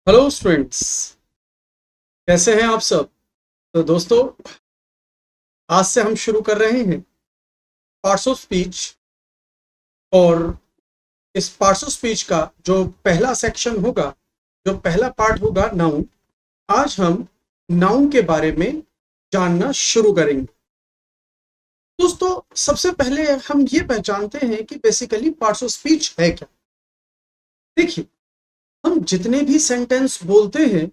Hello students, कैसे हैं आप सब। तो दोस्तों, आज से हम शुरू कर रहे हैं पार्ट्स ऑफ स्पीच। और इस पार्ट्स ऑफ स्पीच का जो पहला सेक्शन होगा, जो पहला पार्ट होगा नाउन। आज हम नाउन के बारे में जानना शुरू करेंगे। दोस्तों, सबसे पहले हम ये पहचानते हैं कि बेसिकली पार्ट्स ऑफ स्पीच है क्या। देखिए, हम जितने भी सेंटेंस बोलते हैं,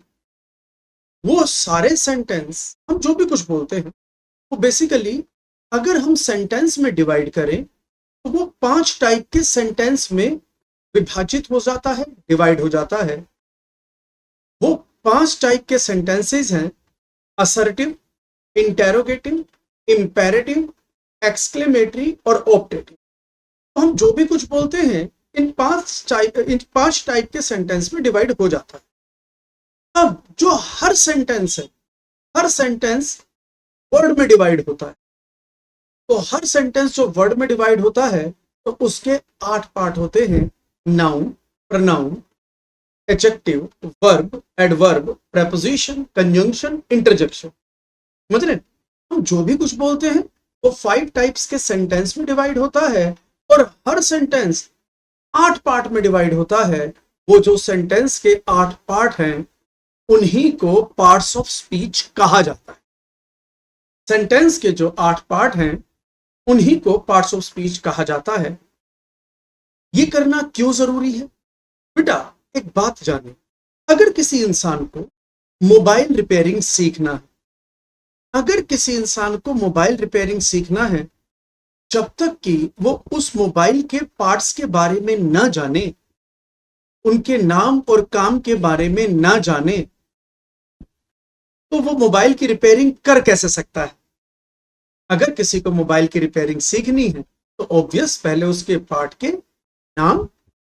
वो सारे सेंटेंस, हम जो भी कुछ बोलते हैं, वो बेसिकली अगर हम सेंटेंस में डिवाइड करें तो वो 5 टाइप के सेंटेंस में विभाजित हो जाता है, डिवाइड हो जाता है। वो 5 टाइप के सेंटेंसेस हैं: असर्टिव, इंटेरोगेटिव, इंपेरेटिव, एक्सक्लेमेटरी और ऑप्टेटिव। तो हम जो भी कुछ बोलते हैं, इन पांच टाइप के सेंटेंस में डिवाइड हो जाता है। अब जो हर सेंटेंस है, हर सेंटेंस वर्ड में डिवाइड होता है। तो हर सेंटेंस जो वर्ड में डिवाइड होता है, तो उसके 8 पार्ट होते हैं: noun, pronoun, adjective, verb, adverb, preposition, conjunction, interjection. समझ रहे हैं? हम जो भी कुछ बोलते हैं वो 5 टाइप्स के सेंटेंस में डिवाइड होता है, और हर सेंटेंस 8 पार्ट में डिवाइड होता है। वो जो सेंटेंस के 8 पार्ट हैं, उन्हीं को पार्ट्स ऑफ स्पीच कहा जाता है। सेंटेंस के जो 8 पार्ट हैं, उन्हीं को पार्ट्स ऑफ स्पीच कहा जाता है। ये करना क्यों जरूरी है? बेटा, एक बात जाने, अगर किसी इंसान को मोबाइल रिपेयरिंग सीखना है, अगर किसी इंसान को मोबाइल रिपेयरिंग सीखना है, जब तक कि वो उस मोबाइल के पार्ट्स के बारे में ना जाने, उनके नाम और काम के बारे में ना जाने, तो वो मोबाइल की रिपेयरिंग कर कैसे सकता है? अगर किसी को मोबाइल की रिपेयरिंग सीखनी है, तो ऑब्वियस पहले उसके पार्ट के नाम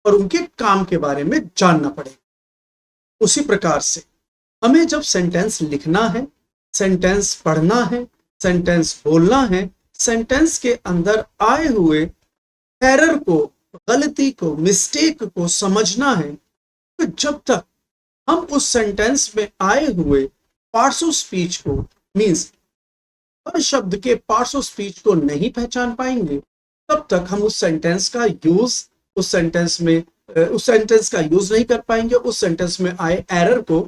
और उनके काम के बारे में जानना पड़ेगा। उसी प्रकार से हमें जब सेंटेंस लिखना है, सेंटेंस पढ़ना है, सेंटेंस बोलना है, सेंटेंस के अंदर आए हुए एरर को, गलती को, मिस्टेक को समझना है, तो जब तक हम उस सेंटेंस में आए हुए पार्ट्स ऑफ स्पीच को, मींस हर शब्द के पार्ट्स ऑफ स्पीच को नहीं पहचान पाएंगे, तब तक हम उस सेंटेंस का यूज, उस सेंटेंस का यूज नहीं कर पाएंगे, उस सेंटेंस में आए एरर को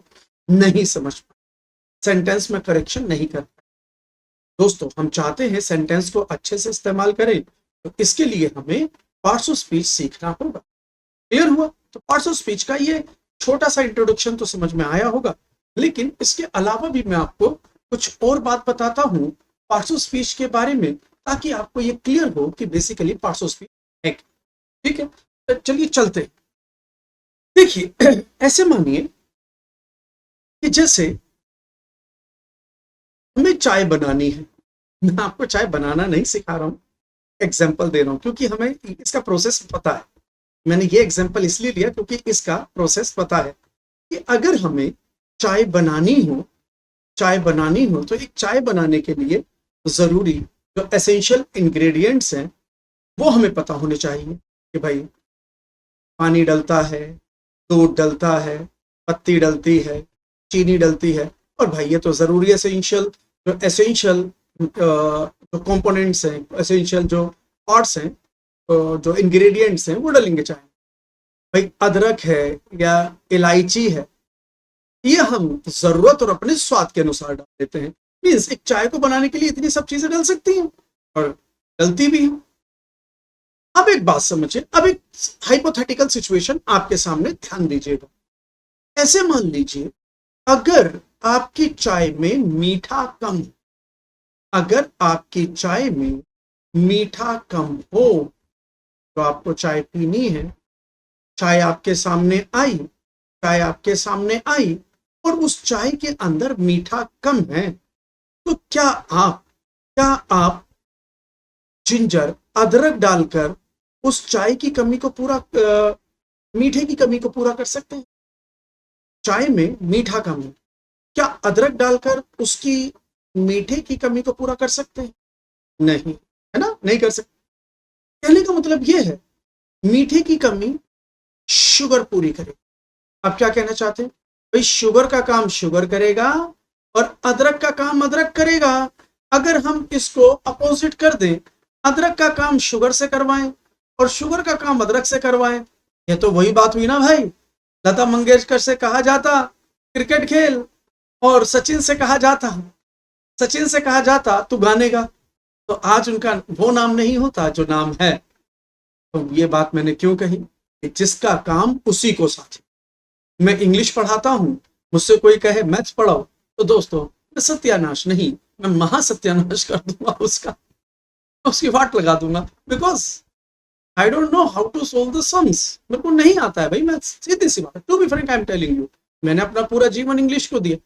नहीं समझ पाएंगे, सेंटेंस में करेक्शन नहीं कर पाएंगे। दोस्तों, हम चाहते हैं सेंटेंस को अच्छे से इस्तेमाल करें, तो इसके लिए हमें पार्ट्स ऑफ स्पीच सीखना होगा। क्लियर हुआ? तो पार्ट्स ऑफ स्पीच का ये छोटा सा इंट्रोडक्शन तो समझ में आया होगा, लेकिन इसके अलावा भी मैं आपको कुछ और बात बताता हूं पार्ट्स ऑफ स्पीच के बारे में, ताकि आपको ये क्लियर हो कि बेसिकली पार्ट्स ऑफ स्पीच है क्या। ठीक है, तो चलिए चलते हैं। देखिए, ऐसे मानिए कि जैसे हमें चाय बनानी है। मैं आपको चाय बनाना नहीं सिखा रहा हूं, एग्जाम्पल दे रहा हूं, क्योंकि हमें इसका प्रोसेस पता है। मैंने ये एग्जाम्पल इसलिए लिया क्योंकि इसका प्रोसेस पता है कि अगर हमें चाय बनानी हो, चाय बनानी हो, तो एक चाय बनाने के लिए जरूरी जो एसेंशियल इंग्रेडिएंट्स हैं, वो हमें पता होने चाहिए कि भाई पानी डलता है, दूध डलता है, पत्ती डलती है, चीनी डलती है, और भाई ये तो जरूरी एसेंशियल, जो एसेंशियल जो कंपोनेंट्स हैं, एसेंशियल जो पार्ट्स हैं, जो इंग्रेडिएंट्स हैं, वो डलेंगे चाय। भाई अदरक है या इलायची है, ये हम जरूरत और अपने स्वाद के अनुसार डाल देते हैं। मीन्स एक चाय को बनाने के लिए इतनी सब चीजें डल सकती हैं, और डलती भी हैं। अब एक बात समझिए, अब एक हाइपोथेटिकल सिचुएशन आपके सामने, ध्यान दीजिएगा। ऐसे मान लीजिए, अगर आपकी चाय में मीठा कम, अगर आपकी चाय में मीठा कम हो, तो आपको चाय पीनी है। चाय आपके सामने आई, चाय आपके सामने आई, और उस चाय के अंदर मीठा कम है, तो क्या आप जिंजर, अदरक डालकर उस चाय की कमी को पूरा, मीठे की कमी को पूरा कर सकते हैं? चाय में मीठा कम है, क्या अदरक डालकर उसकी मीठे की कमी को पूरा कर सकते हैं? नहीं, है ना, नहीं कर सकते। कहने का मतलब यह है, मीठे की कमी शुगर पूरी करे। आप क्या कहना चाहते हैं? भाई शुगर का काम शुगर करेगा और अदरक का काम अदरक करेगा। अगर हम इसको अपोजिट कर दें, अदरक का काम शुगर से करवाएं और शुगर का काम अदरक से करवाएं, ये तो वही बात हुई ना भाई। लता मंगेशकर से कहा जाता क्रिकेट खेल और सचिन से कहा जाता तू गाने गा, तो आज उनका वो नाम नहीं होता जो नाम है। तो ये बात मैंने क्यों कही कि जिसका काम उसी को साथे। मैं इंग्लिश पढ़ाता हूं, मुझसे कोई कहे मैथ्स पढ़ाओ, तो दोस्तों मैं सत्यानाश नहीं, मैं महासत्यानाश कर दूंगा उसका, उसकी वाट लगा दूंगा, because I don't know how to solve the sums. मेरे को नहीं आता है भाई मैथ्स, सीधी सी बात। To be frank I am telling you, मैंने अपना पूरा जीवन इंग्लिश को दिया।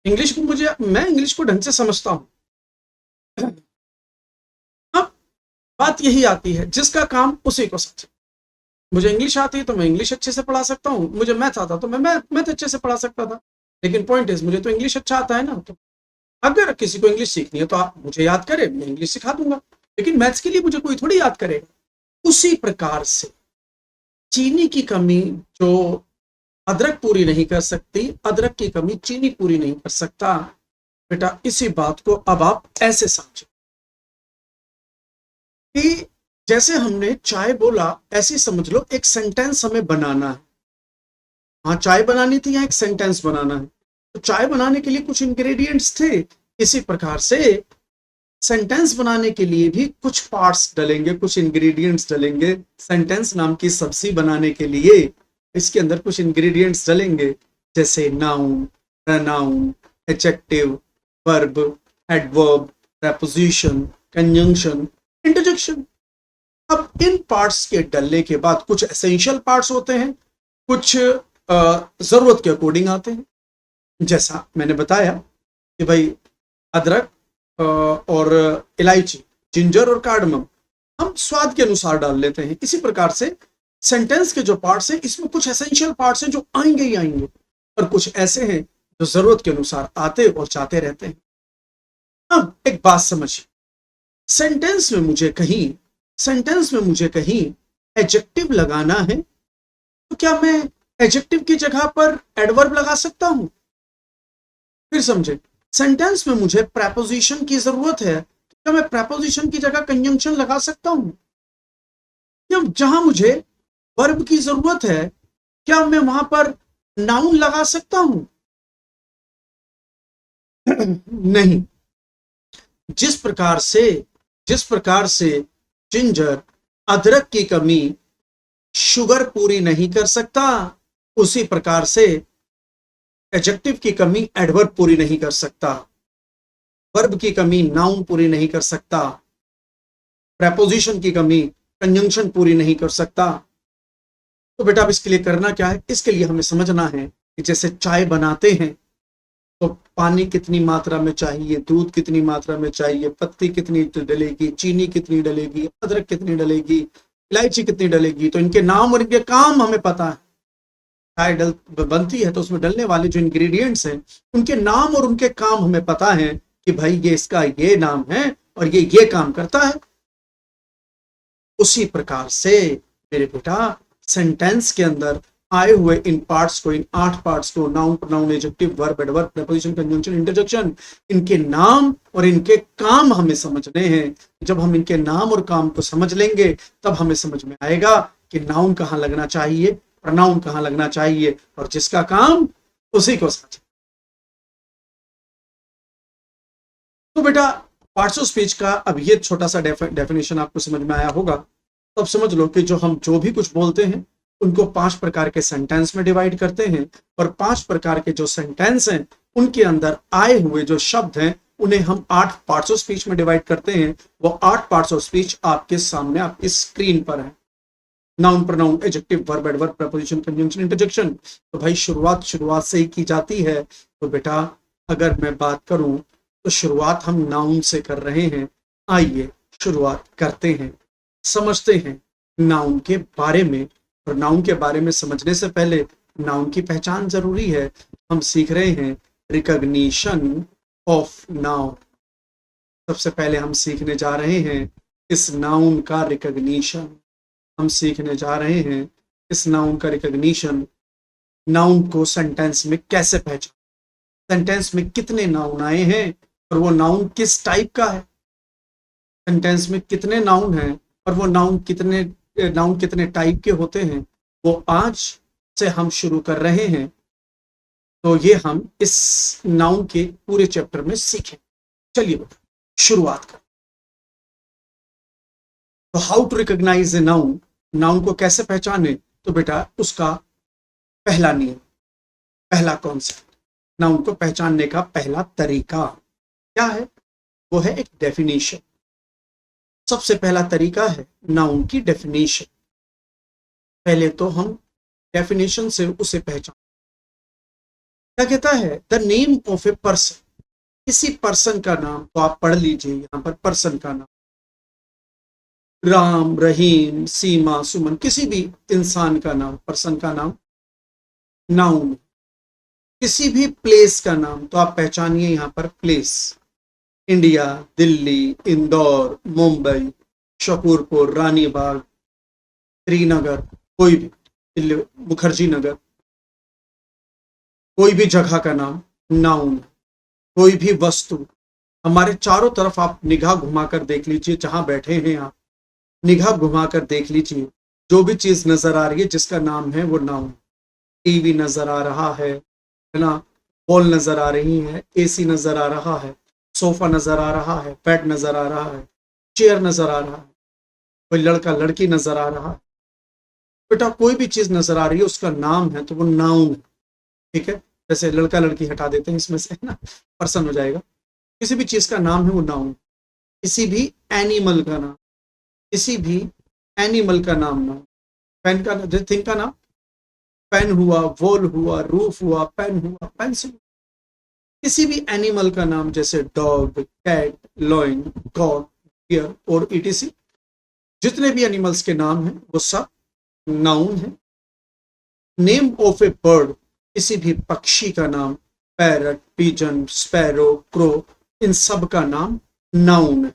इंग्लिश को मैं इंग्लिश को ढंग से समझता हूं। अब बात यही आती है, जिसका काम उसी को साथे। मुझे इंग्लिश आती है तो मैं इंग्लिश अच्छे से पढ़ा सकता हूँ, मुझे मैथ आता तो मैं मैथ अच्छे से पढ़ा सकता था। लेकिन पॉइंट इज मुझे तो इंग्लिश अच्छा आता है ना, तो अगर किसी को इंग्लिश सीखनी है तो आप मुझे याद करें, मैं इंग्लिश सिखा दूंगा। लेकिन मैथ्स के लिए मुझे कोई थोड़ी याद करेगा। उसी प्रकार से चीनी की कमी जो अदरक पूरी नहीं कर सकती, अदरक की कमी चीनी पूरी नहीं कर सकता। बेटा इसी बात को अब आप ऐसे समझे कि जैसे हमने चाय बोला, ऐसे समझ लो एक सेंटेंस हमें बनाना है। हाँ चाय बनानी थी, यहाँ एक सेंटेंस बनाना है, तो चाय बनाने के लिए कुछ इंग्रेडिएंट्स थे। इसी प्रकार से सेंटेंस बनाने के लिए भी कुछ पार्ट्स डलेंगे, कुछ इंग्रेडिएंट्स डलेंगे। सेंटेंस नाम की सब्जी बनाने के लिए इसके अंदर कुछ इंग्रेडिएंट्स डलेंगे, जैसे noun, pronoun, adjective, verb, adverb, preposition, conjunction, interjection. अब इन पार्ट्स के डलने के बाद कुछ एसेंशियल पार्ट्स होते हैं, कुछ जरूरत के अकॉर्डिंग आते हैं। जैसा मैंने बताया कि भाई अदरक और इलायची, जिंजर और कार्डमम हम स्वाद के अनुसार डाल लेते हैं। इसी प्रकार से सेंटेंस के जो पार्ट्स हैं, इसमें कुछ एसेंशियल पार्ट्स हैं जो आएंगे ही आएंगे, और कुछ ऐसे हैं जो जरूरत के अनुसार आते और जाते रहते हैं। अब एक बात समझिए, सेंटेंस में मुझे कहीं एडजेक्टिव लगाना है, तो क्या मैं एडजेक्टिव की जगह पर एडवर्ब लगा सकता हूं? फिर समझे, सेंटेंस में मुझे प्रेपोजिशन की जरूरत है, तो क्या मैं प्रेपोजिशन की जगह कंजंक्शन लगा सकता हूं? या जहां मुझे वर्ब की जरूरत है, क्या मैं वहां पर नाउन लगा सकता हूं? नहीं। जिस प्रकार से जिंजर अदरक की कमी शुगर पूरी नहीं कर सकता, उसी प्रकार से एडजेक्टिव की कमी एडवर्ब पूरी नहीं कर सकता, वर्ब की कमी नाउन पूरी नहीं कर सकता, प्रेपोजिशन की कमी कंजंक्शन पूरी नहीं कर सकता। तो बेटा अब इसके लिए करना क्या है? इसके लिए हमें समझना है कि जैसे चाय बनाते हैं तो पानी कितनी मात्रा में चाहिए, दूध कितनी मात्रा में चाहिए, पत्ती कितनी डलेगी, चीनी कितनी डलेगी, अदरक कितनी डलेगी, इलायची कितनी डलेगी, तो इनके नाम और इनके काम हमें पता है। चाय बनती है तो उसमें डलने वाले जो इंग्रेडिएंट्स हैं, उनके नाम और उनके काम हमें पता है कि भाई ये इसका ये नाम है और ये काम करता है। उसी प्रकार से मेरे बेटा सेंटेंस के अंदर आए हुए इन पार्ट्स को, इन 8 पार्ट्स को, noun, pronoun, adjective, verb, adverb, preposition, conjunction, interjection, इनके नाम और इनके काम हमें समझने हैं। जब हम इनके नाम और काम को समझ लेंगे तब हमें समझ में आएगा कि नाउन कहाँ लगना चाहिए, प्रोनाउन कहाँ लगना चाहिए, और जिसका काम उसी को समझे। तो बेटा पार्ट्स ऑफ स्पीच का अब ये छोटा सा डेफिनेशन आपको समझ में आया होगा। तो अब समझ लो कि हम जो भी कुछ बोलते हैं उनको 5 प्रकार के सेंटेंस में डिवाइड करते हैं, और 5 प्रकार के जो सेंटेंस हैं उनके अंदर आए हुए जो शब्द हैं उन्हें हम 8 पार्ट्स ऑफ स्पीच में डिवाइड करते हैं। वो 8 पार्ट्स ऑफ स्पीच आपके सामने आपकी स्क्रीन पर है। Noun, pronoun, adjective, verb, adverb, preposition, conjunction, interjection. तो भाई शुरुआत से ही की जाती है। तो बेटा अगर मैं बात करूं तो शुरुआत हम नाउन से कर रहे हैं। आइए शुरुआत करते हैं, समझते हैं नाउन के बारे में। और नाउन के बारे में समझने से पहले नाउन की पहचान जरूरी है। हम सीख रहे हैं रिकॉग्निशन ऑफ नाउन। सबसे पहले हम सीखने जा रहे हैं इस नाउन का रिकॉग्निशन। हम सीखने जा रहे हैं इस नाउन का रिकॉग्निशन। नाउन को सेंटेंस में कैसे पहचान, सेंटेंस में कितने नाउन आए हैं और वो नाउन किस टाइप का है, सेंटेंस में कितने नाउन हैं और वो नाउन कितने टाइप के होते हैं, वो आज से हम शुरू कर रहे हैं। तो ये हम इस नाउन के पूरे चैप्टर में सीखें। चलिए बेटा शुरुआत करें। तो how to recognise a noun, noun को कैसे पहचाने, तो बेटा उसका पहला नियम, पहला कॉन्सेप्ट, नाउन को पहचानने का पहला तरीका क्या है, वो है एक डेफिनेशन। सबसे पहला तरीका है नाउन की डेफिनेशन। पहले तो हम डेफिनेशन से उसे पहचान, क्या कहता है, the name of a person, किसी पर्सन का नाम, तो आप पढ़ लीजिए यहां पर पर्सन का नाम, राम, रहीम, सीमा, सुमन, किसी भी इंसान का नाम, पर्सन का नाम नाउन। किसी भी प्लेस का नाम, तो आप पहचानिए यहां पर प्लेस, इंडिया, दिल्ली, इंदौर, मुंबई, शकूरपुर, रानीबाग, श्रीनगर, कोई भी, मुखर्जी नगर, कोई भी जगह का नाम नाउन। कोई भी वस्तु, हमारे चारों तरफ आप निगाह घुमाकर देख लीजिए, जहां बैठे हैं आप निगाह घुमाकर देख लीजिए, जो भी चीज नजर आ रही है जिसका नाम है वो नाउन। टीवी नजर आ रहा है ना, बॉल नजर आ रही है, एसी नजर आ रहा है, सोफा नजर आ रहा है, बेड नजर आ रहा है, चेयर नजर आ रहा है, कोई लड़का लड़की नजर आ रहा है, बेटा कोई भी चीज नजर आ रही है उसका नाम है तो वो नाउन है। ठीक है, जैसे लड़का लड़की हटा देते हैं इसमें से, है ना, पर्सन हो जाएगा। किसी भी चीज का नाम है वो नाउन। किसी भी एनिमल का नाम, किसी भी एनिमल का नाम नाउन। पेन का, जैसे थिंग का नाम, पेन हुआ, वॉल हुआ, रूफ हुआ, पेन हुआ, पेंसिल। किसी भी एनिमल का नाम जैसे dog, cat, lion, god, deer और ईटीसी, जितने भी एनिमल्स के नाम हैं वो सब नाउन है। नेम ऑफ ए बर्ड, किसी भी पक्षी का नाम, पैरट, पिजन, स्पैरो, क्रो, इन सब का नाम नाउन है।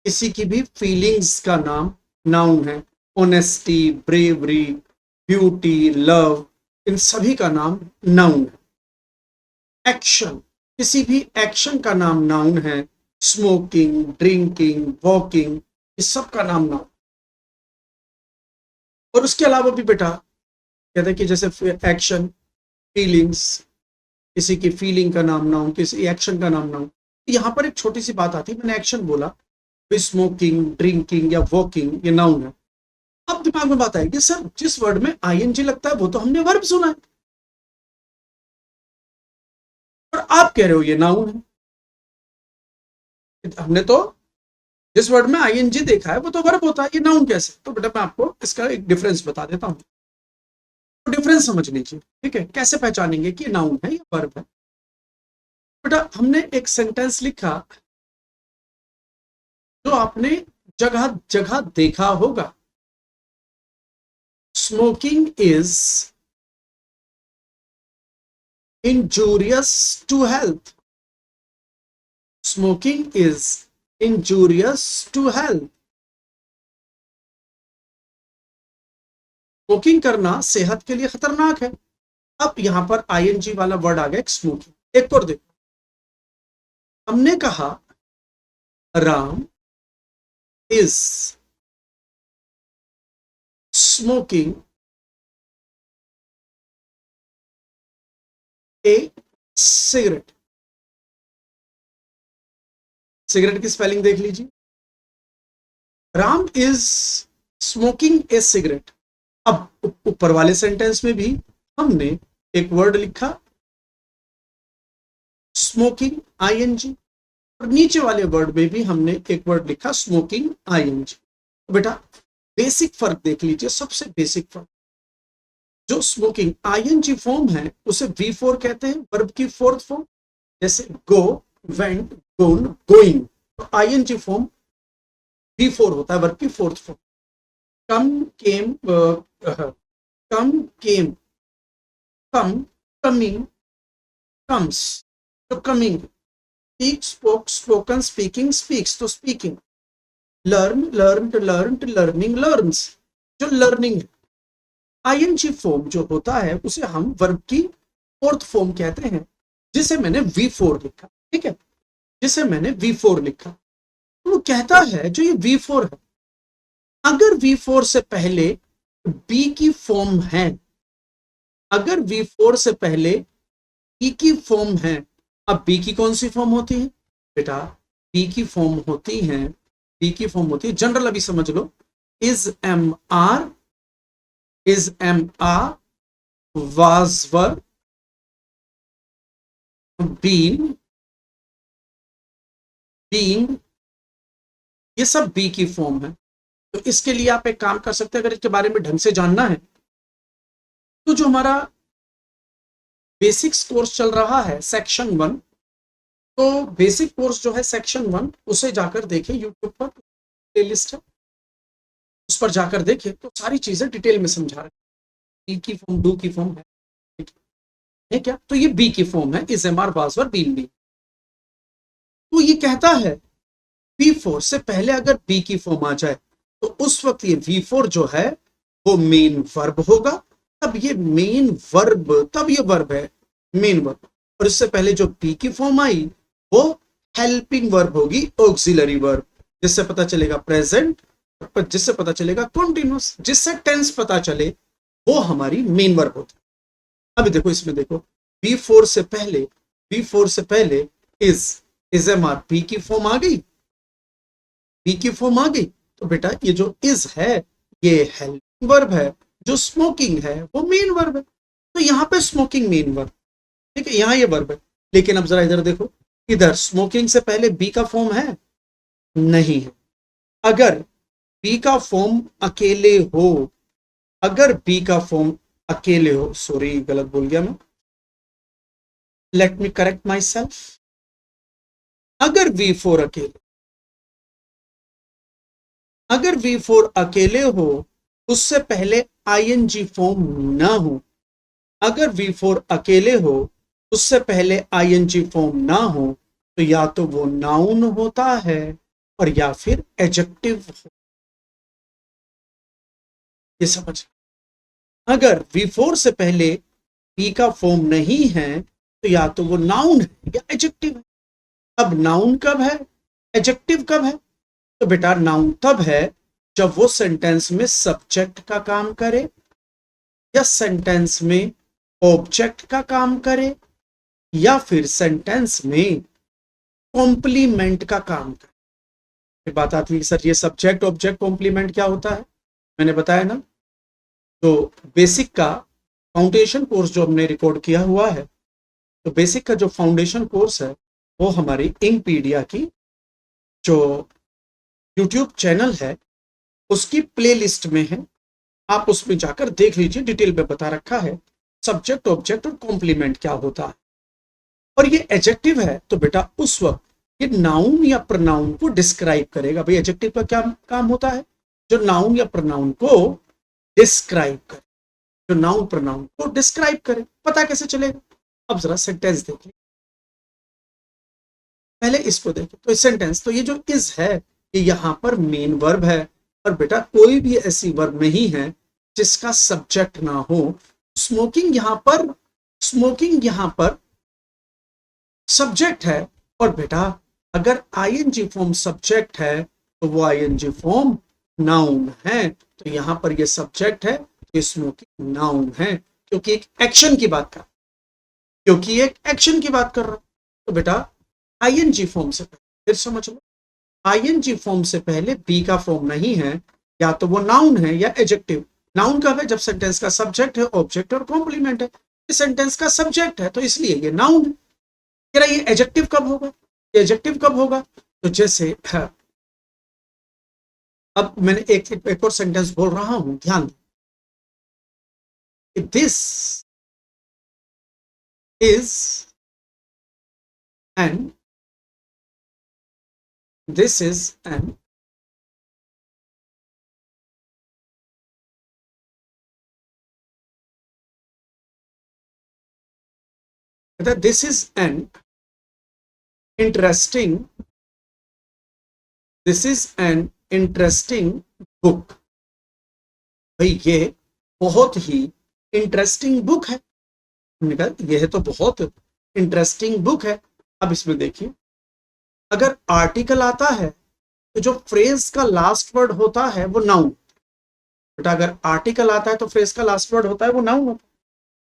किसी की भी फीलिंग्स का नाम नाउन है, ऑनेस्टी, ब्रेवरी, ब्यूटी, लव, इन सभी का नाम नाउन है। एक्शन, किसी भी एक्शन का नाम नाउन है, स्मोकिंग, ड्रिंकिंग, वॉकिंग, इस सब का नाम नाउन। और उसके अलावा भी बेटा कहते हैं कि जैसे एक्शन, फीलिंग्स, किसी की फीलिंग का नाम नाउन, किसी एक्शन का नाम नाउन। यहां पर एक छोटी सी बात आती है, मैंने एक्शन बोला, स्मोकिंग, ड्रिंकिंग या वॉकिंग ये नाउन है। अब दिमाग में बात आएगी, सर जिस वर्ड में आईएनजी लगता है वो तो हमने वर्ब सुना है और आप कह रहे हो ये नाउन है। हमने तो जिस वर्ड में आईएनजी देखा है वो तो वर्ब होता है, ये नाउन कैसे? तो बेटा मैं आपको इसका एक डिफरेंस बता देता हूं, तो डिफरेंस समझ लीजिए। ठीक है, कैसे पहचानेंगे कि ये नाउन है या वर्ब है? बेटा हमने एक सेंटेंस लिखा जो आपने जगह जगह देखा होगा, smoking is injurious to health. Smoking is injurious to health. Smoking करना सेहत के लिए खतरनाक है। अब यहां पर आईएनजी वाला वर्ड आ गया स्मोकिंग। एक और देखो, हमने कहा Ram is smoking A cigarette. Cigarette की स्पेलिंग देख लीजिए, Ram is smoking A cigarette. अब ऊपर वाले सेंटेंस में भी हमने एक वर्ड लिखा स्मोकिंग आईएनजी, और नीचे वाले वर्ड में भी हमने एक वर्ड लिखा स्मोकिंग आईएनजी। तो बेटा बेसिक फर्क देख लीजिए, सबसे बेसिक फर्क, जो स्मोकिंग आईएनजी फॉर्म है उसे V4 कहते हैं, वर्ब की फोर्थ फॉर्म, जैसे गो, वेंट, गोन, गोइंग, तो आईएनजी फॉर्म V4 होता है, वर्ब की fourth form. Come, came, come, came, come, coming, comes, तो coming, speak, spoke, spoken, speaking, speaks, तो speaking, learn, learn, learn, learning, learns, जो learning है। ING form जो होता है उसे हम वर्ब की फोर्थ फॉर्म कहते हैं, जिसे मैंने V4 लिखा, ठीक है, जिसे मैंने V4 लिखा। तो वो कहता है जो ये V4 है, अगर V4 से पहले बी की फॉर्म है, अगर V4 से पहले बी की फॉर्म है, अब बी की कौन सी फॉर्म होती है बेटा? बी की फॉर्म होती है, बी की फॉर्म होती है जनरल, अभी समझ लो, is am are, is am are, was were, been, being, ये सब बी की फॉर्म है। तो इसके लिए आप एक काम कर सकते हैं, अगर इसके बारे में ढंग से जानना है तो जो हमारा बेसिक्स कोर्स चल रहा है सेक्शन 1, तो बेसिक कोर्स जो है सेक्शन 1 उसे जाकर देखें, यूट्यूब पर प्लेलिस्ट है, उस पर जाकर देखें तो सारी चीजें डिटेल में समझा रहे हैं। की फॉर्म, डू की फॉर्म है क्या? तो ये बी की फॉर्म है, is am are was were been be. तो ये कहता है V4 से पहले अगर बी की फॉर्म आ जाए तो उस वक्त ये V4 जो है वो मेन वर्ब होगा। तब ये मेन वर्ब, तब ये वर्ब है मेन वर्ब, और इससे पहले जो बी की फॉर्म आई वो हेल्पिंग वर्ब होगी, ऑक्सिलरी वर्ब, जिससे पता चलेगा प्रेजेंट, जिससे पता चलेगा कॉन्टिन्यूस, जिससे टेंस पता चले, वो हमारी मेन वर्ब होती है। अभी देखो इसमें देखो, V4 से पहले, V4 से पहले इज एम आर, बी की फॉर्म आ गई, बी की फॉर्म आ गई, तो बेटा ये जो इज है ये हेल्पिंग वर्ब है, जो स्मोकिंग है वो मेन वर्ब है। तो यहां पे स्मोकिंग मेन वर्ब, ठीक है, यहां ये वर्ब है। लेकिन अब जरा इधर देखो, इधर स्मोकिंग से पहले बी का फॉर्म है? नहीं है। अगर बी का फॉर्म अकेले हो, अगर बी का फॉर्म अकेले हो, सॉरी गलत बोल गया मैं, let me correct my self, अगर V4 अकेले, अगर V4 अकेले हो, उससे पहले आईएनजी फॉर्म ना हो, अगर V4 अकेले हो, उससे पहले आईएनजी फॉर्म ना हो, तो या तो वो नाउन होता है और या फिर एडजेक्टिव। ये समझ, अगर V4 से पहले बी का फॉर्म नहीं है तो या तो वो नाउन है या एडजेक्टिव है। अब नाउन कब है, एडजेक्टिव कब है? तो बेटा नाउन तब है जब वो सेंटेंस में सब्जेक्ट का काम करे, या सेंटेंस में ऑब्जेक्ट का काम करे, या फिर सेंटेंस में कॉम्प्लीमेंट का काम करे। ये बात आती है सर ये सब्जेक्ट ऑब्जेक्ट कॉम्प्लीमेंट क्या होता है? मैंने बताया ना, तो बेसिक का फाउंडेशन कोर्स जो हमने रिकॉर्ड किया हुआ है, तो बेसिक का जो फाउंडेशन कोर्स है वो हमारी इंकपीडिया की जो यूट्यूब चैनल है उसकी प्लेलिस्ट में है, आप उसमें जाकर देख लीजिए, डिटेल में बता रखा है सब्जेक्ट ऑब्जेक्ट और कॉम्प्लीमेंट क्या होता है। और ये एडजेक्टिव है तो बेटा उस वक्त ये नाउन या प्रोनाउन को डिस्क्राइब करेगा। भाई एडजेक्टिव का क्या काम होता है? जो नाउन या प्रोनाउन को डिस्क्राइब करे, जो नाउन प्रोनाउन को डिस्क्राइब करे। पता कैसे चलेगा? अब जरा सेंटेंस देखिए, पहले इसको देखिए, तो सेंटेंस, तो ये जो इज है ये यहां पर मेन वर्ब है, और बेटा कोई भी ऐसी वर्ब नहीं है जिसका सब्जेक्ट ना हो। स्मोकिंग यहां पर, स्मोकिंग यहां पर सब्जेक्ट है, और बेटा अगर आईएनजी फॉर्म सब्जेक्ट है तो वो आईएनजी फॉर्म नाउन है। तो यहां पर ये सब्जेक्ट है, तो स्मोकिंग नाउन है, क्योंकि एक एक्शन की बात कर, क्योंकि एक एक्शन की बात कर रहा हूं। तो बेटा आईएनजी फॉर्म से पहले, फिर समझ लो, आईएनजी फॉर्म से पहले बी का फॉर्म नहीं है, या तो वो नाउन है या एडजेक्टिव। नाउन कब है? जब सेंटेंस का सब्जेक्ट है, ऑब्जेक्ट और कॉम्प्लीमेंट है। सेंटेंस का सब्जेक्ट है तो इसलिए ये नाउन है। ये एडजेक्टिव कब होगा? एडजेक्टिव कब होगा? तो जैसे अब मैंने एक और सेंटेंस बोल रहा हूं, ध्यान दें, this is an, this is an this is an interesting, this is an interesting book. भाई ये बहुत ही इंटरेस्टिंग बुक है। हमने कहा यह तो बहुत इंटरेस्टिंग बुक है। अब इसमें देखिए, अगर आर्टिकल आता है तो जो फ्रेज का लास्ट वर्ड होता है वो नाउन। बेटा अगर आर्टिकल आता है तो फ्रेज का लास्ट वर्ड होता है वो नाउन होता है।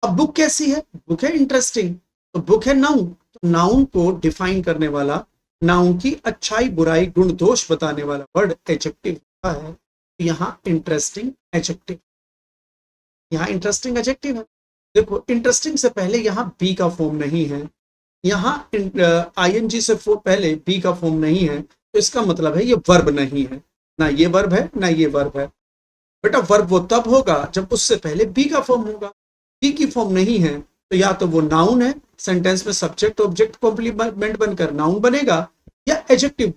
अब बुक कैसी है? बुक है इंटरेस्टिंग, तो बुक है नाउन। तो नाउन को डिफाइन करने वाला, नाउन की अच्छाई बुराई गुण दोष बताने वाला वर्ड एडजेक्टिव होता है। यहाँ इंटरेस्टिंग एडजेक्टिव, यहाँ इंटरेस्टिंग एडजेक्टिव है। देखो इंटरेस्टिंग से पहले यहाँ बी का फॉर्म नहीं है, यहाँ आईएनजी से पहले बी का फॉर्म नहीं है, तो इसका मतलब है ये वर्ब नहीं है। ना ये वर्ब है ना ये वर्ब है। बेटा वर्ब वो तब होगा जब उससे पहले बी का फॉर्म होगा। बी की फॉर्म नहीं है तो या तो वो नाउन है, सेंटेंस में सब्जेक्ट ऑब्जेक्ट कॉम्प्लीमेंट बनकर नाउन बनेगा, या एडजेक्टिव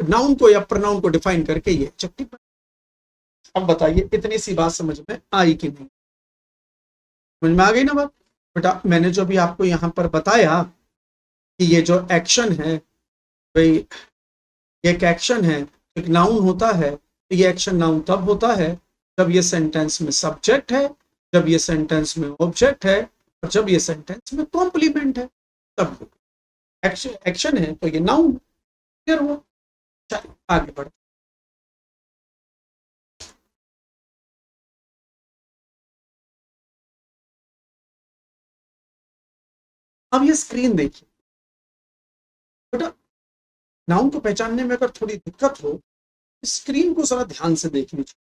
नाउन को या प्रोनाउन को डिफाइन करके ये एडजेक्टिव बनेगा। अब बताइए इतनी सी बात समझ में आई कि नहीं? समझ में आ गई ना बात? बेटा मैंने जो भी आपको यहाँ पर बताया कि ये जो एक्शन है भाई, एक एक्शन है, एक नाउन होता है, तो ये एक्शन नाउन तब होता है जब ये सेंटेंस में सब्जेक्ट है, जब ये सेंटेंस में ऑब्जेक्ट है, और जब ये सेंटेंस में कॉम्प्लीमेंट है, तब एक्शन एक्शन है तो ये नाउन। क्लियर हुआ? चलिए आगे बढ़। अब ये स्क्रीन देखिए बेटा, नाउन को पहचानने में अगर थोड़ी दिक्कत हो, स्क्रीन को जरा ध्यान से देख लीजिए।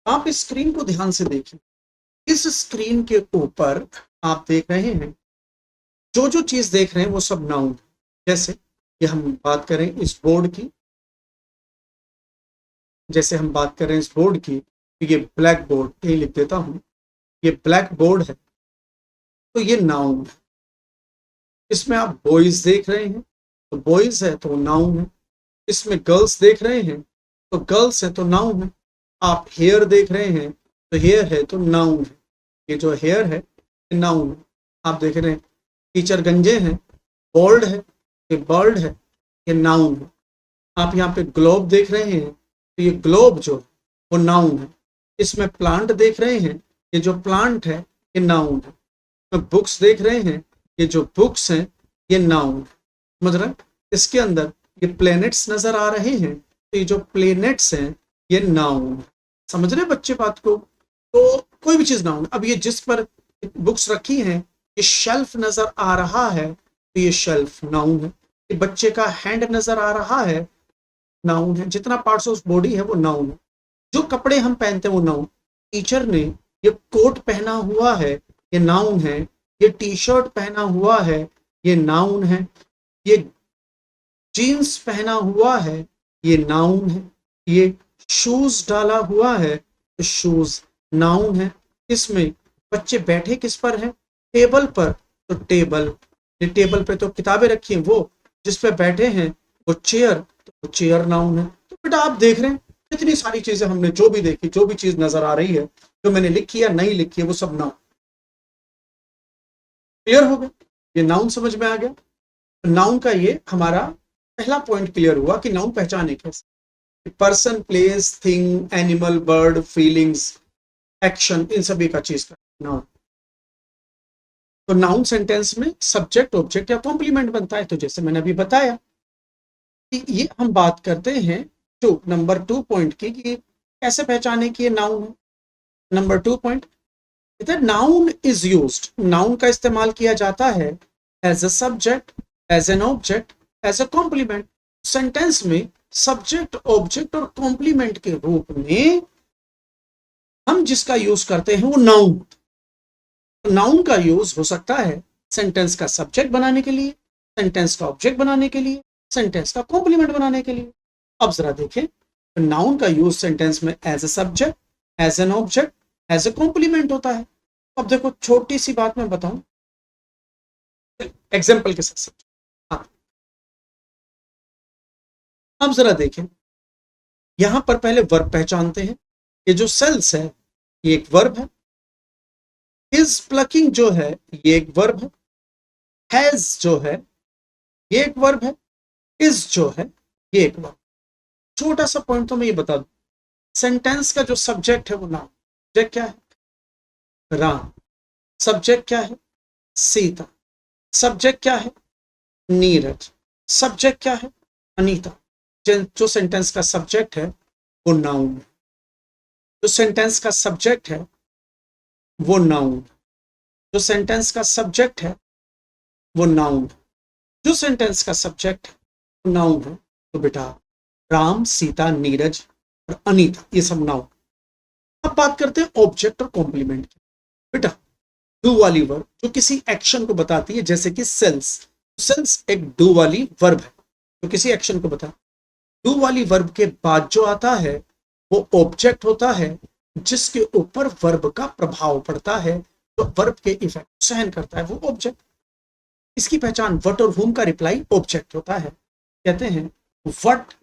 आप इस स्क्रीन को ध्यान से देखिए। इस स्क्रीन के ऊपर आप देख रहे हैं, जो जो चीज देख रहे हैं वो सब नाउन। जैसे ये हम बात करें इस बोर्ड की, जैसे हम बात करें इस बोर्ड की, तो ये ब्लैक बोर्ड, ये लिख देता हूं, ये ब्लैक बोर्ड है, तो ये नाउन है। इसमें आप बॉयज देख रहे हैं तो बॉयज है तो नाउन है। इसमें गर्ल्स देख रहे हैं तो गर्ल्स है तो नाउन है। आप हेयर देख रहे हैं तो हेयर है तो नाउन है। ये जो हेयर है ये नाउन है। आप देख रहे हैं टीचर गंजे हैं, बोल्ड है, ये बर्ड है, ये नाउन है। आप यहाँ पे ग्लोब देख रहे हैं तो ये ग्लोब जो है वो नाउन है। इसमें प्लांट देख रहे हैं, ये जो प्लांट है ये नाउन है। बुक्स देख रहे हैं, ये जो बुक्स हैं ये नाउन है। समझ रहे? इसके अंदर ये प्लैनेट्स नजर आ रहे हैं, तो ये जो प्लैनेट्स हैं ये नाउन है। समझ रहे बच्चे बात को? तो कोई भी चीज नाउन। अब ये जिस पर बुक्स रखी हैं, ये शेल्फ नजर आ रहा है तो ये शेल्फ नाउन है। ये बच्चे का हैंड नजर आ रहा है, नाउन है। जितना पार्ट्स ऑफ बॉडी है वो नाउन है। जो कपड़े हम पहनते हैं वो नाउन। टीचर ने ये कोट पहना हुआ है, ये नाउन है। ये टी शर्ट पहना हुआ है, ये नाउन है। ये जीन्स पहना हुआ है, ये नाउन है। ये शूज डाला हुआ है तो शूज नाउन है। इसमें बच्चे बैठे किस पर हैं? टेबल पर, तो टेबल, ये टेबल पे तो किताबें रखी हैं, वो जिस पे बैठे हैं वो चेयर, तो वो चेयर नाउन है। तो बेटा आप देख रहे हैं इतनी सारी चीजें हमने जो भी देखी, जो भी चीज नजर आ रही है, जो मैंने लिखी है नहीं लिखी है, वो सब नाउन। क्लियर हो गया? ये नाउन समझ में आ गया। नाउन का ये हमारा पहला पॉइंट क्लियर हुआ कि नाउन पहचाने कैसे। Person, place, thing, animal, bird, feelings, action, इन सभी का चीज का नाउन। तो नाउन सेंटेंस में सब्जेक्ट ऑब्जेक्ट या कॉम्प्लीमेंट बनता है। तो जैसे मैंने अभी बताया कि ये हम बात करते हैं टू नंबर 2 पॉइंट की, कि कैसे पहचाने कि ये नाउन है। Number 2 point, noun is used, noun का इस्तेमाल किया जाता है as a subject, as an object, as a complement. Sentence में सब्जेक्ट, ऑब्जेक्ट और कॉम्प्लीमेंट के रूप में हम जिसका यूज करते हैं वो नाउन। नाउन का यूज हो सकता है सेंटेंस का सब्जेक्ट बनाने के लिए, सेंटेंस का ऑब्जेक्ट बनाने के लिए, सेंटेंस का कॉम्प्लीमेंट बनाने के लिए। अब जरा देखें, नाउन का यूज सेंटेंस में as a subject, as an object, as a complement होता है। अब देखो छोटी सी बात मैं बताऊं एग्जाम्पल के साथ। हाँ, अब जरा देखें, यहां पर पहले वर्ब पहचानते हैं। ये जो सेल्स है ये एक वर्ब है। इज प्लकिंग जो है ये एक वर्ब है। हैज जो है ये एक वर्ब है। इज जो है ये एक वर्ब। छोटा सा पॉइंट तो मैं ये बता दूं, सेंटेंस का जो सब्जेक्ट है वो नाउन। सब्जेक्ट क्या है? राम। सब्जेक्ट क्या है? सीता। सब्जेक्ट क्या है? नीरज। सब्जेक्ट क्या है? अनीता। जो सेंटेंस का सब्जेक्ट है वो नाउन है। जो सेंटेंस का सब्जेक्ट है वो नाउन। जो सेंटेंस का सब्जेक्ट है वो नाउन। जो सेंटेंस का सब्जेक्ट है वो नाउन है। तो बेटा राम, सीता, नीरज और अनीता ये सब नाउन। अब बात करते हैं ऑब्जेक्ट और कॉम्प्लीमेंट की। बेटा डू वाली वर्ब जो किसी एक्शन को बताती है, जैसे कि सेल्स। सेल्स एक डू वाली वर्ब है जो किसी एक्शन को बता। डू वाली वर्ब के बाद जो आता है वो ऑब्जेक्ट होता है, जिसके ऊपर वर्ब का प्रभाव पड़ता है, तो वर्ब के इफेक्ट सहन करता है वो ऑब्जेक्ट। इसकी पहचान वट और हुम का रिप्लाई ऑब्जेक्ट होता है। कहते हैं what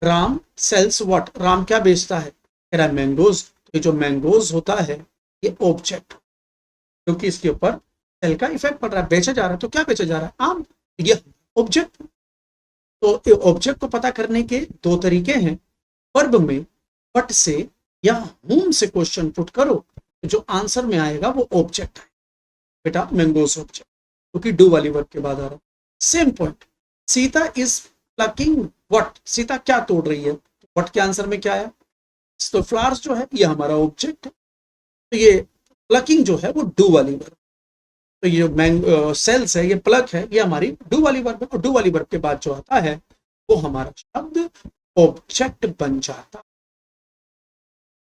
Ram sells what, Ram क्या बेचता है? कह रहा है मैंगोज। तो जो मैंगोज होता है ये ऑब्जेक्ट, क्योंकि इसके ऊपर सेल का इफेक्ट पड़ रहा है, बेचा जा रहा है। तो क्या बेचा जा रहा है? आम। ये ऑब्जेक्ट। तो ऑब्जेक्ट को पता करने के दो तरीके हैं। वर्ब में बट से या हुम से क्वेश्चन पुट करो, तो जो आंसर में आएगा वो ऑब्जेक्ट है। बेटा मैंगोज ऑब्जेक्ट, क्योंकि डू वाली वर्ब के बाद आ रहा है। Same point, Sita is plucking what, Sita क्या तोड़ रही है? वट के आंसर में क्या है? तो फ्लावर्स जो है ये हमारा ऑब्जेक्ट है। तो ये प्लकिंग जो है वो डू वाली वर्ब। तो ये सेल्स है, ये प्लक है, ये हमारी डू वाली वर्ब है। और डू वाली वर्ब के बाद जो आता है वो हमारा शब्द ऑब्जेक्ट बन जाता।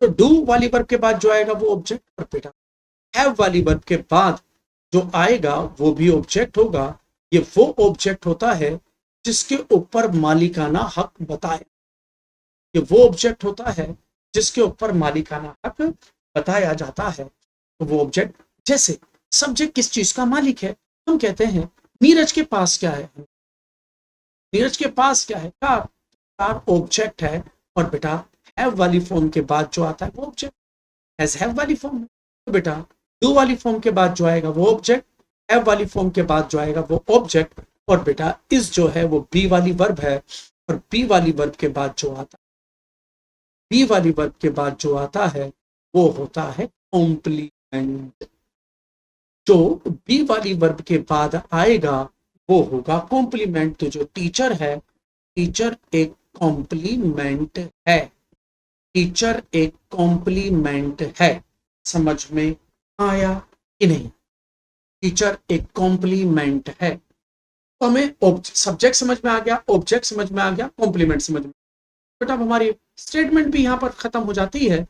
तो डू वाली वर्ब के बाद जो आएगा वो ऑब्जेक्ट। और बेटा हैव वाली वर्ब के बाद जो आएगा वो भी ऑब्जेक्ट होगा। ये वो ऑब्जेक्ट होता है जिसके ऊपर मालिकाना हक बताए। ये वो ऑब्जेक्ट होता है जिसके ऊपर मालिकाना हक बताया जाता है। तो वो ऑब्जेक्ट, जैसे सब्जेक्ट किस चीज का मालिक है? हम कहते हैं नीरज के पास क्या है? नीरज के पास क्या है? कार। कार ऑब्जेक्ट है। और बेटा हैव वाली फॉर्म के बाद जो आता है वो ऑब्जेक्ट। हैज हैव वाली फॉर्म है। तो बेटा डू वाली फॉर्म के बाद जो आएगा वो ऑब्जेक्ट, हैव वाली फॉर्म के बाद जो आएगा वो ऑब्जेक्ट। और बेटा इस जो है वो बी वाली वर्ब है। और बी वाली वर्ब के बाद जो आता है, बी वाली वर्ब के बाद जो आता है वो होता है कॉम्प्लीमेंट। जो बी वाली वर्ब के बाद आएगा वो होगा कॉम्प्लीमेंट। तो जो टीचर है, टीचर एक कॉम्प्लीमेंट है। टीचर एक कॉम्प्लीमेंट है। समझ में आया कि नहीं? टीचर एक कॉम्प्लीमेंट है। तो हमें सब्जेक्ट समझ में आ गया, ऑब्जेक्ट समझ में आ गया, कॉम्प्लीमेंट समझ में। बेटा हमारी स्टेटमेंट भी यहां पर खत्म हो जाती है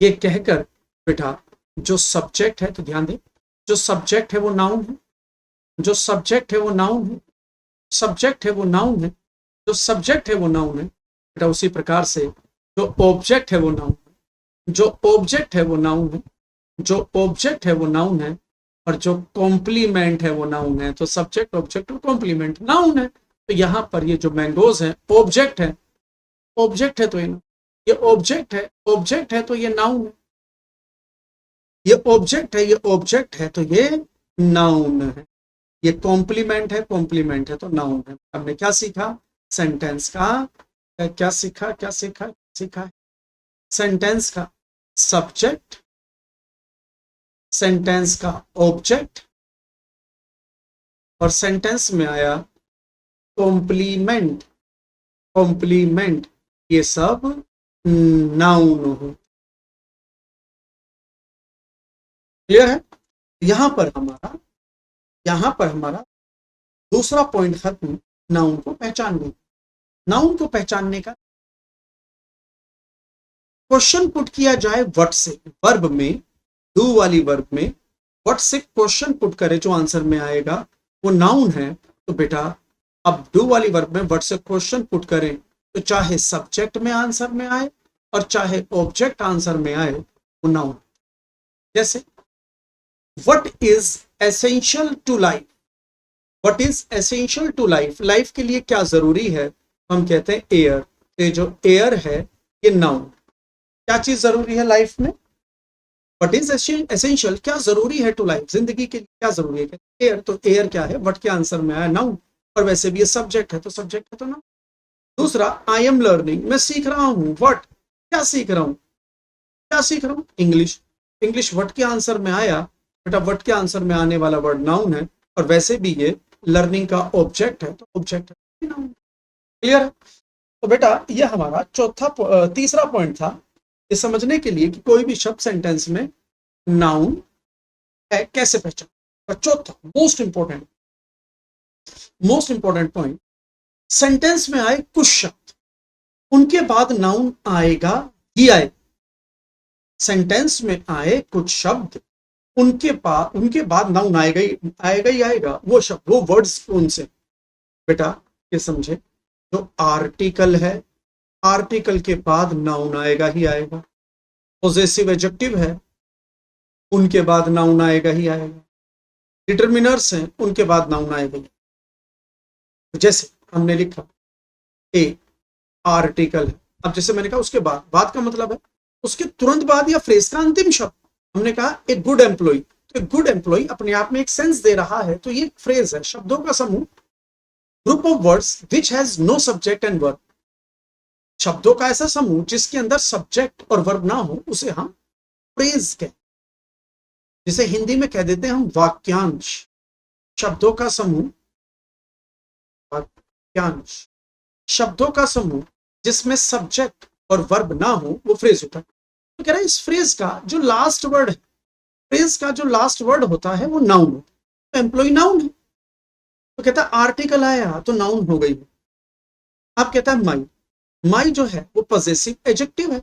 ये कहकर। बेटा जो सब्जेक्ट है, तो ध्यान दे, जो सब्जेक्ट है वो नाउन है। जो सब्जेक्ट है वो नाउन है। सब्जेक्ट है वो नाउन है। जो सब्जेक्ट है वो नाउन है। बेटा उसी प्रकार से जो ऑब्जेक्ट है वो नाउन है। जो ऑब्जेक्ट है वो नाउन है। जो ऑब्जेक्ट है वो नाउन है। और जो कॉम्प्लीमेंट है वो नाउन है। तो सब्जेक्ट, ऑब्जेक्ट और कॉम्प्लीमेंट नाउन है। तो यहां पर ये जो मैंगोज है ऑब्जेक्ट है। ऑब्जेक्ट है तो ये ऑब्जेक्ट है। ऑब्जेक्ट है तो ये नाउन है। ये ऑब्जेक्ट है, ये ऑब्जेक्ट है तो ये नाउन है। ये कॉम्प्लीमेंट है, कॉम्प्लीमेंट है तो नाउन है। हमने क्या सीखा? सेंटेंस का क्या सीखा? क्या सीखा? सीखा सेंटेंस का सब्जेक्ट, सेंटेंस का ऑब्जेक्ट, और सेंटेंस में आया कॉम्प्लीमेंट। कॉम्प्लीमेंट ये सब नाउन हो। क्लियर है? यहां पर हमारा दूसरा पॉइंट खत्म, नाउन को पहचानने। नाउन को पहचानने का क्वेश्चन पुट किया जाए वट से, वर्ब में, डू वाली वर्ब में वट से क्वेश्चन पुट करे, जो आंसर में आएगा वो नाउन है। तो बेटा अब डू वाली वर्ब में वट से क्वेश्चन पुट करें तो चाहे सब्जेक्ट में आंसर में आए और चाहे ऑब्जेक्ट आंसर में आए वो नाउन। जैसे what is essential to life? What is essential to life? Life के लिए क्या जरूरी है? हम कहते हैं एयर। ये जो एयर है ये नाउन। क्या चीज जरूरी है लाइफ में? व्हाट इज एसेंशियल, क्या जरूरी है टू लाइफ, जिंदगी के लिए क्या जरूरी है? एयर। तो एयर क्या है? व्हाट के आंसर में आया नाउन। और वैसे भी ये सब्जेक्ट है तो सब्जेक्ट है तो नाउन। दूसरा आई एम लर्निंग, मैं सीख रहा हूं। व्हाट, क्या सीख रहा हूं? क्या सीख रहा हूं? इंग्लिश। इंग्लिश वर्ड के आंसर में आया, बेटा वर्ड के आंसर में आने वाला वर्ड नाउन है, और वैसे भी ये लर्निंग का ऑब्जेक्ट है, तो ऑब्जेक्ट है नाउन। क्लियर है? तो बेटा ये हमारा तीसरा पॉइंट था, ये समझने के लिए कि कोई भी शब्द सेंटेंस में नाउन है कैसे पहचान। और चौथा मोस्ट इंपॉर्टेंट पॉइंट, सेंटेंस में आए कुछ शब्द, उनके बाद नाउन आएगा ही आएगा। सेंटेंस में आए कुछ शब्द, उनके बाद नाउन आएगा ही आएगा। वो शब्द, वो वर्ड्स कौन से? बेटा ये समझे, जो आर्टिकल है, आर्टिकल के बाद नाउन आएगा ही आएगा। पॉजेसिव एडजेक्टिव है, उनके बाद नाउन आएगा ही आएगा। डिटरमिनर्स हैं, उनके बाद नाउन आएगा ही। जैसे हमने लिखा ए आर्टिकल है, अब जैसे मैंने कहा उसके बाद का मतलब है उसके तुरंत बाद या फ्रेज का अंतिम शब्द। हमने कहा ए गुड एम्प्लॉय, तो गुड एम्प्लॉय अपने आप में एक सेंस दे रहा है, तो ये फ्रेज है, शब्दों का समूह। Group of words which has no subject and verb, शब्दों का ऐसा समूह जिसके अंदर सब्जेक्ट और वर्ब ना हो, उसे हम फ्रेज कहते हैं। जिसे हिंदी में कह देते हैं हम वाक्यांश। शब्दों का समूह, वाक्यांश, शब्दों का समूह जिसमें सब्जेक्ट और वर्ब ना हो, वो फ्रेज होता है। तो कह रहा है इस फ्रेज का जो लास्ट वर्ड है, फ्रेज का जो लास्ट वर्ड होता है वो नाउन होता है। तो एम्प्लॉय नाउन है, तो कहता है आर्टिकल आया तो नाउन हो गई। अब कहता है माई, माई जो है वो पॉजेसिव एडजेक्टिव है,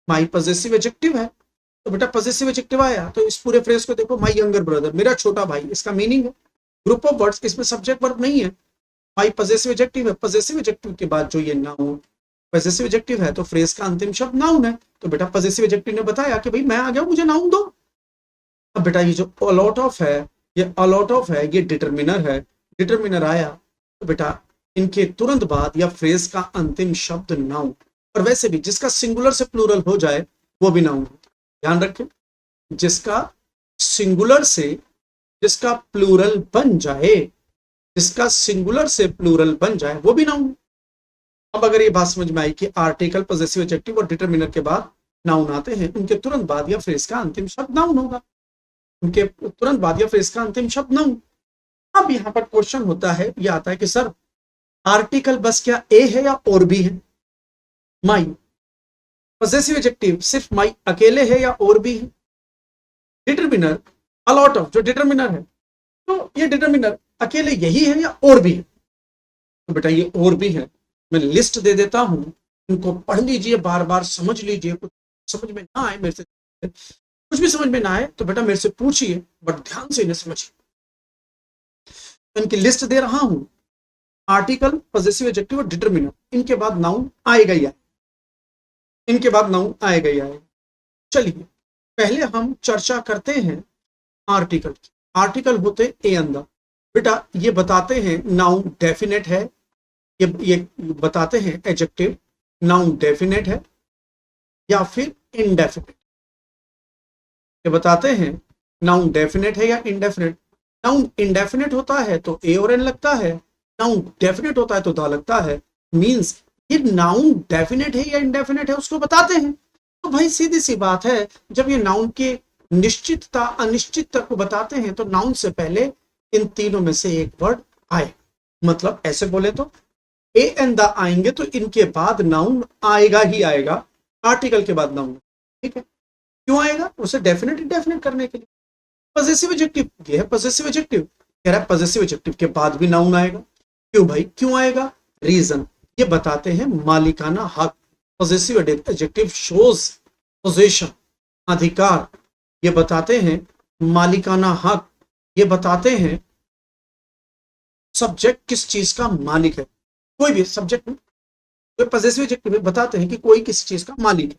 माई पॉजेसिव एडजेक्टिव है। तो बेटा पॉजेसिव एडजेक्टिव आया तो इस पूरे फ्रेज को देखो, माई यंगर ब्रदर, मेरा छोटा भाई, इसका मीनिंग है। ग्रुप ऑफ वर्ड्स, इसमें सब्जेक्ट वर्ब नहीं है, माई पॉजेसिव एडजेक्टिव है। पॉजेसिव एडजेक्टिव के बाद जो ये नाउन, पॉजेसिव एडजेक्टिव है तो फ्रेज का अंतिम शब्द नाउन है। तो बेटा पॉजेसिव एडजेक्टिव ने बताया कि भाई मैं आ गया, मुझे नाउन दो। अब बेटा ये जो अलॉट ऑफ है, ये अलॉट ऑफ है, ये डिटरमिनर है। डिटरमिनर आया तो बेटा इनके तुरंत बाद या फ्रेज का अंतिम शब्द नाउन। और वैसे भी जिसका सिंगुलर से प्लूरल हो जाए वो भी नाउन। ध्यान रखें, जिसका सिंगुलर से जिसका प्लूरल बन जाए, जिसका सिंगुलर से प्लूरल बन जाए वो भी नाउन। अब अगर ये बात समझ में आई कि आर्टिकल, पॉजेसिव एडजेक्टिव और डिटरमिनर के बाद नाउन आते हैं, उनके तुरंत बाद या फ्रेज का अंतिम शब्द नाउन होगा। उनके तुरंत बाद या फ्रेज का अंतिम शब्द नाउन। अब यहां पर क्वेश्चन होता है, ये आता है कि सर आर्टिकल बस क्या ए है या और भी है? माई पॉजेसिव एडजेक्टिव सिर्फ माई अकेले है या और भी है? डिटरमिनर अलॉट ऑफ जो डिटरमिनर है, तो ये डिटरमिनर अकेले यही है या और भी है? तो बेटा ये और भी है। मैं लिस्ट दे देता हूं, इनको पढ़ लीजिए, बार बार समझ लीजिए। कुछ समझ में ना आए मेरे से, कुछ भी समझ में ना आए तो बेटा मेरे से पूछिए, बट ध्यान से इन्हें समझिए। इनकी लिस्ट दे रहा हूं, आर्टिकल, पॉजेसिव एडजेक्टिव और डिटरमिनर, इनके बाद नाउन आएगा ही आएगा, इनके बाद नाउन आएगा ही आएगा। चलिए पहले हम चर्चा करते हैं आर्टिकल की। आर्टिकल होते ए अंदर। बेटा ये बताते हैं नाउन डेफिनेट है, ये बताते हैं एडजेक्टिव नाउन डेफिनेट है या फिर इनडेफिनेट। ये बताते हैं नाउन डेफिनेट है या इनडेफिनेट। नाउन इनडेफिनेट होता है तो ए और एन लगता है, नाउन डेफिनेट होता है तो दा लगता है। मींस ये नाउन डेफिनेट है या इनडेफिनेट है उसको बताते हैं। तो भाई सीधी सी बात है, जब ये नाउन के निश्चितता अनिश्चितता को बताते हैं तो नाउन से पहले इन तीनों में से एक वर्ड आए। मतलब ऐसे बोले तो ए एंड द आएंगे तो इनके बाद नाउन आएगा ही आएगा, आर्टिकल के बाद नाउन। ठीक है, क्यों आएगा? उसे डेफिनेट इंडेफिनेट करने के लिए। पॉजेसिव एडजेक्टिव, ये है पॉजेसिव एडजेक्टिव, कह रहा है पॉजेसिव एडजेक्टिव के बाद भी नाउन आएगा। क्यों भाई, क्यों आएगा? रीजन ये बताते हैं मालिकाना हक। पॉजेसिव एडजेक्टिव शोज पोजीशन, अधिकार। ये बताते हैं मालिकाना हक, ये बताते हैं सब्जेक्ट किस चीज का मालिक है। कोई भी सब्जेक्ट में, तो पॉजेसिव एडजेक्टिव में बताते हैं कि कोई किस चीज का मालिक है।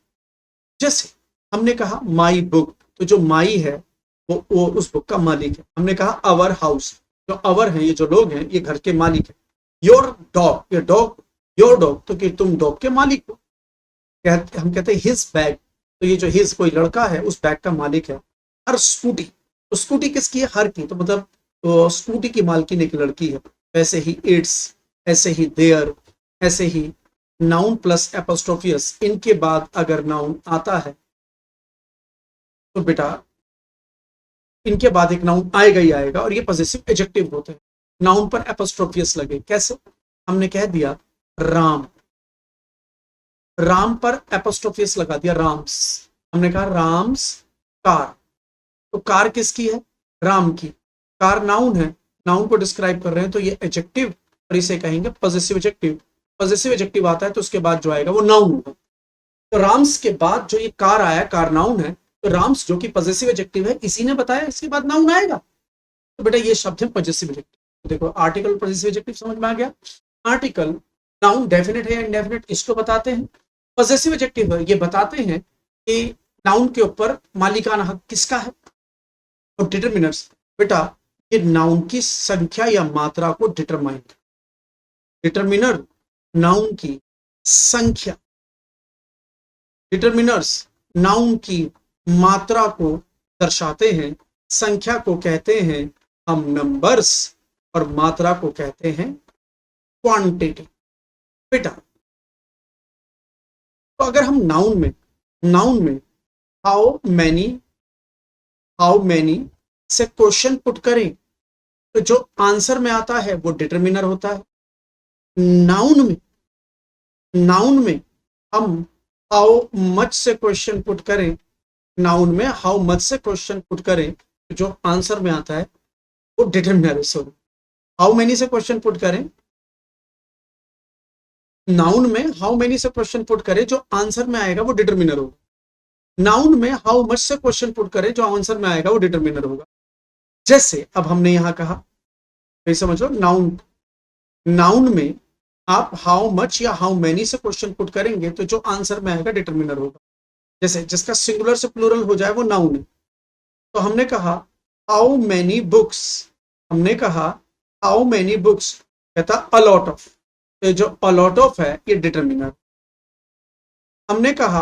जैसे हमने कहा माई बुक, तो जो माई है वो उस बुक का मालिक है। हमने कहा अवर हाउस, जो अवर है ये जो लोग हैं ये घर के मालिक है। योर डॉग, ये डॉग, योर डॉग, तो कि तुम डॉग के मालिक हो। हम कहते हैं हिज बैग, तो ये जो हिज कोई लड़का है उस बैग का मालिक है। हर स्कूटी, तो स्कूटी किसकी है? हर की, तो मतलब तो स्कूटी की मालकिन एक लड़की है। ऐसे ही इट्स, ऐसे ही देयर, ऐसे ही नाउन प्लस एपोस्ट्रोफियस, इनके बाद अगर नाउन आता है तो बेटा इनके बाद एक नाउन आएगा ही आएगा, और ये पॉजेसिव एडजेक्टिव होते हैं। नाउन पर एपोस्ट्रोफियस लगे, कैसे? हमने कह दिया राम, राम पर एपोस्ट्रोफियस लगा दिया, राम्स। हमने कहा राम्स कार, तो कार किसकी है? राम की। कार नाउन है, नाउन को डिस्क्राइब कर रहे हैं, तो ये एडजेक्टिव, और इसे कहेंगे पॉजेसिव एडजेक्टिव। पॉजेसिव एडजेक्टिव आता है तो उसके बाद जो आएगा वो नाउन होगा। तो राम्स के बाद जो ये कार आया, कार नाउन है, तो राम्स जो कि पॉजेसिव एडजेक्टिव है, इसी ने बताया, इसके बाद नाउन आएगा। तो बेटा ये शब्द है पॉजेसिव एडजेक्टिव। तो देखो आर्टिकल पॉजेसिव एडजेक्टिव समझ में आ गया। आर्टिकल नाउन डेफिनेट है या इनडेफिनेट, इसको बताते हैं। पॉजेसिव एडजेक्टिव है, ये बताते हैं कि नाउन के ऊपर मालिकाना हक किसका है। और डिटरमिनर्स, बेटा ये नाउन की संख्या या मात्रा को डिटरमाइन, डिटरमिनर नाउन की संख्या, डिटरमिनर्स नाउन की मात्रा को दर्शाते हैं। संख्या को कहते हैं हम नंबर्स, और मात्रा को कहते हैं क्वांटिटी। बेटा तो अगर हम नाउन में हाउ मैनी से क्वेश्चन पुट करें, तो जो आंसर में आता है वो डिटरमिनर होता है। नाउन में हम हाउ मच से क्वेश्चन पुट करें, नाउन में हाउ मच से क्वेश्चन पुट करें, तो जो आंसर में आता है वो डिटरमिनर है। सॉरी, हाउ मेनी से क्वेश्चन पुट करें, नाउन में हाउ मेनी से क्वेश्चन पुट करें, जो आंसर में आएगा वो डिटरमिनर होगा। नाउन में हाउ मच से क्वेश्चन पुट करें, जो आंसर में आएगा वो डिटरमिनर होगा। जैसे अब हमने यहां कहा, तो समझ लो नाउन में आप हाउ मच या हाउ मेनी से क्वेश्चन पुट करेंगे, तो जो आंसर में आएगा डिटरमिनर होगा। जैसे जिसका सिंगुलर से प्लूरल हो जाए वो नाउन है। तो हमने कहा हाउ मेनी बुक्स, हमने कहा हाउ मेनी बुक्स, कहता अ लॉट ऑफ, तो जो अ लॉट ऑफ है ये डिटरमिनर। हमने कहा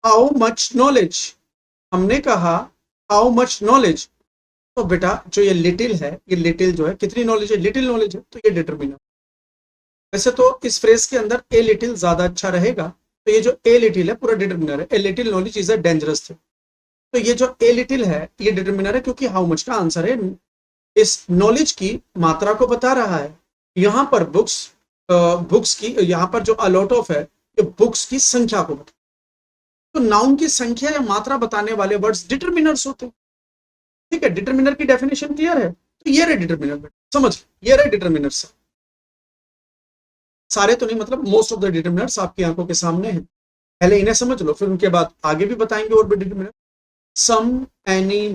हाउ मच नॉलेज, हमने कहा हाउ मच नॉलेज, तो बेटा जो ये लिटिल है, ये लिटिल जो है कितनी नॉलेज है, लिटिल नॉलेज है, तो ये डिटरमिनर। वैसे तो इस फ्रेज के अंदर ए लिटिल ज्यादा अच्छा रहेगा, तो ये जो ए लिटिल है पूरा डिटरमिनर है। A little knowledge is a dangerous thing, तो ये जो ए लिटिल है ये डिटरमिनर है, क्योंकि हाउ मच का आंसर है, इस नॉलेज की मात्रा को बता रहा है। यहां पर बुक्स की, यहां पर जो अलॉट ऑफ है ये बुक्स की संख्या को बता, तो नाउन की संख्या या मात्रा बताने वाले वर्ड्स डिटरमिनर्स होते हैं। ठीक है, डिटरमिनर की डेफिनेशन क्लियर है। तो ये रहे डिटरमिनर, समझ, ये रहे डिटरमिनर्स। सारे तो नहीं, मतलब मोस्ट ऑफ द डिटरमिनर्स आपकी आंखों के सामने हैं। पहले इन्हें समझ लो, फिर उनके बाद आगे भी बताएंगे और भी determiner. Some, any,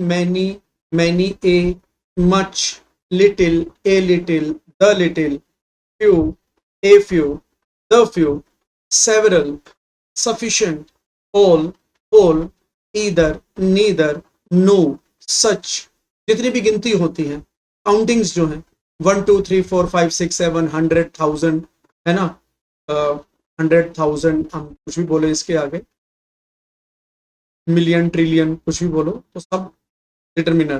many, a, much, little, a little, the little, few, a few, the few, several, sufficient, all, either, neither, no, such, जितनी भी गिनती होती हैं, काउंटिंग्स जो हैं 1 2 3 4 5 6 7 100,000 है ना, 100,000 हम कुछ भी बोले इसके आगे, मिलियन, ट्रिलियन, कुछ भी बोलो तो सब डिटरमिनर।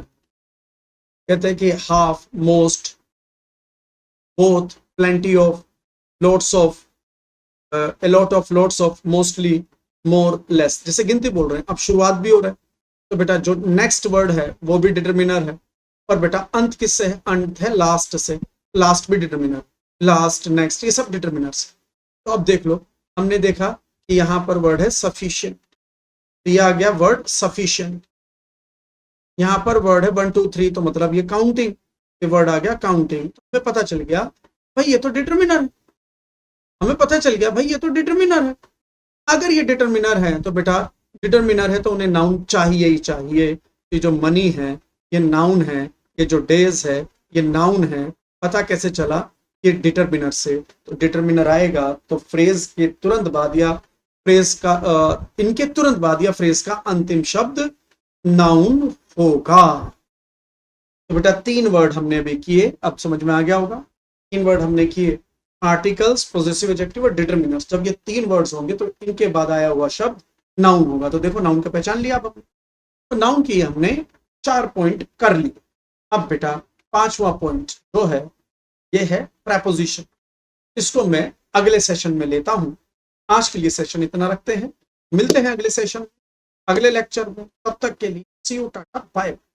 कहते हैं कि half, most, both, plenty of, lots of, a lot of, lots of, mostly, more, less, जैसे गिनती बोल रहे हैं। अब शुरुआत भी हो रहा है, तो बेटा जो नेक्स्ट वर्ड है वो भी डिटरमिनर है, और बेटा अंत किससे है, अंत है लास्ट से, लास्ट भी डिटरमिनर, लास्ट, नेक्स्ट, ये सब डिटरमिनर्स। तो अब देख लो, हमने देखा कि यहां पर वर्ड है सफिशिएंट, तो ये आ गया वर्ड सफिशिएंट। यहां पर वर्ड है 1 2 3, तो मतलब ये काउंटिंग, ये वर्ड आ गया काउंटिंग। तो हमें पता चल गया भाई ये तो डिटरमिनर है, हमें पता चल गया भाई ये तो डिटरमिनर है। अगर ये डिटरमिनर है तो बेटा, डिटरमिनर है तो उन्हें नाउन चाहिए ही चाहिए। ये जो मनी है ये नाउन है, ये जो डेज है ये नाउन है। पता कैसे चला, ये डिटरमिनर से। तो डिटरमिनर आएगा तो फ्रेज के तुरंत बाद या फ्रेज का इनके तुरंत बाद या फ्रेज का अंतिम शब्द नाउन होगा। तो बेटा 3 वर्ड हमने अभी किए, अब समझ में आ गया होगा। 3 वर्ड हमने किए, आर्टिकल्स, पॉजेसिव एडजेक्टिव और डिटरमिनर्स। जब ये 3 वर्ड्स होंगे तो इनके बाद आया हुआ शब्द नाउन होगा। तो देखो नाउन का पहचान लिया आप अपने, तो नाउन की हमने 4 पॉइंट कर लिए। अब बेटा 5वां पॉइंट जो है ये है प्रेपोजिशन। इसको मैं अगले सेशन में लेता हूं। आज के लिए सेशन इतना रखते हैं, मिलते हैं अगले सेशन। अगले लेक्चर में, तब तक के लिए सी यू, टाटा, बाय।